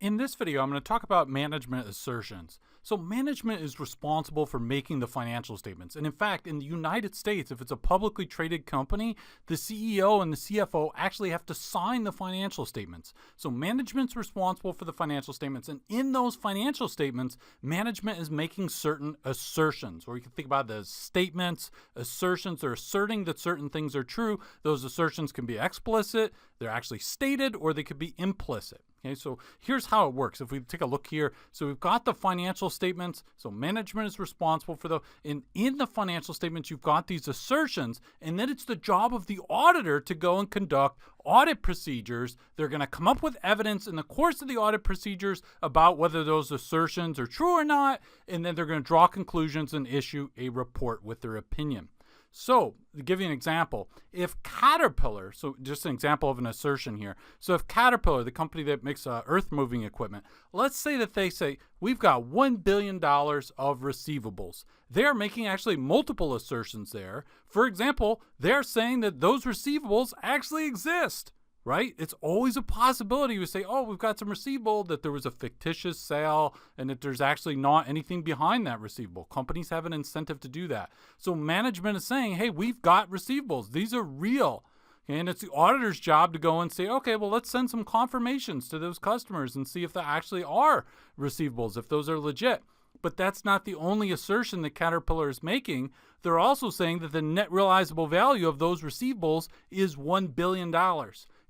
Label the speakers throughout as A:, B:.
A: In this video, I'm going to talk about management assertions. So management is responsible for making the financial statements. And in fact, in the United States, if it's a publicly traded company, the CEO and the CFO actually have to sign the financial statements. So management's responsible for the financial statements. And in those financial statements, management is making certain assertions, or you can think about it as statements, assertions. They're asserting that certain things are true. Those assertions can be explicit, they're actually stated, or they could be implicit. Okay, so here's how it works. If we take a look here, so we've got the financial statements. So management is responsible for in the financial statements, you've got these assertions, and then it's the job of the auditor to go and conduct audit procedures. They're going to come up with evidence in the course of the audit procedures about whether those assertions are true or not, and then they're going to draw conclusions and issue a report with their opinion. So, to give you an example, if Caterpillar, so just an example of an assertion here. So if Caterpillar, the company that makes earth moving equipment, let's say that they say, we've got $1 billion of receivables. They're making actually multiple assertions there. For example, they're saying that those receivables actually exist. Right? It's always a possibility to say, oh, we've got some receivable, that there was a fictitious sale and that there's actually not anything behind that receivable. Companies have an incentive to do that. So management is saying, hey, we've got receivables. These are real. And it's the auditor's job to go and say, okay, well, let's send some confirmations to those customers and see if there actually are receivables, if those are legit. But that's not the only assertion that Caterpillar is making. They're also saying that the net realizable value of those receivables is $1 billion.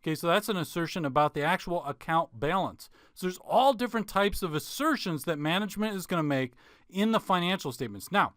A: Okay, so that's an assertion about the actual account balance. So there's all different types of assertions that management is going to make in the financial statements. Now,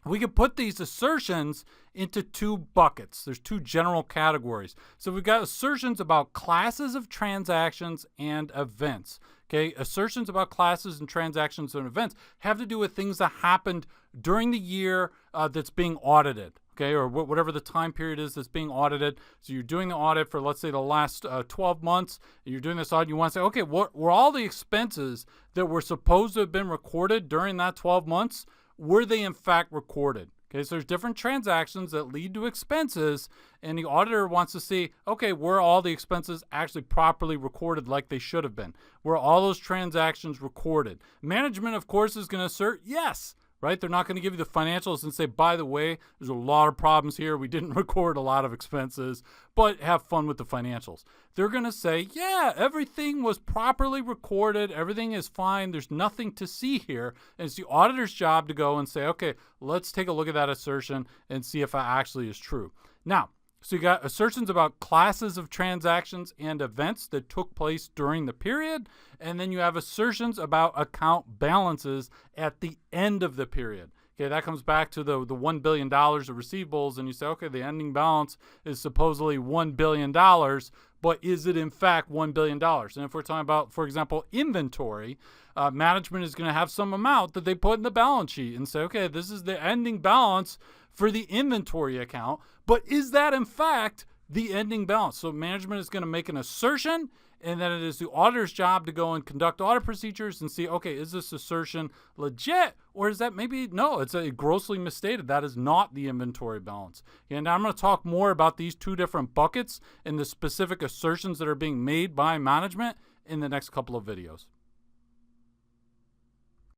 A: we can put these assertions into two buckets. There's two general categories. So we've got assertions about classes of transactions and events. Okay, assertions about classes and transactions and events have to do with things that happened during the year that's being audited. Okay, or whatever the time period is that's being audited. So you're doing the audit for, let's say, the last 12 months. And you're doing this audit. You want to say, okay, what were all the expenses that were supposed to have been recorded during that 12 months? Were they in fact recorded? Okay, so there's different transactions that lead to expenses, and the auditor wants to see, okay, were all the expenses actually properly recorded like they should have been? Were all those transactions recorded? Management, of course, is going to assert yes. Right? They're not going to give you the financials and say, by the way, there's a lot of problems here. We didn't record a lot of expenses, but have fun with the financials. They're going to say, yeah, everything was properly recorded. Everything is fine. There's nothing to see here. And it's the auditor's job to go and say, okay, let's take a look at that assertion and see if it actually is true. Now, so you got assertions about classes of transactions and events that took place during the period, and then you have assertions about account balances at the end of the period. Okay, that comes back to the $1 billion of receivables, and you say, okay, the ending balance is supposedly $1 billion, but is it in fact $1 billion? And if we're talking about, for example, inventory, management is going to have some amount that they put in the balance sheet and say, okay, this is the ending balance for the inventory account, but is that in fact the ending balance? So management is going to make an assertion, and then it is the auditor's job to go and conduct audit procedures and see, okay, is this assertion legit, or is that maybe, no, it's a grossly misstated. That is not the inventory balance. And I'm going to talk more about these two different buckets and the specific assertions that are being made by management in the next couple of videos.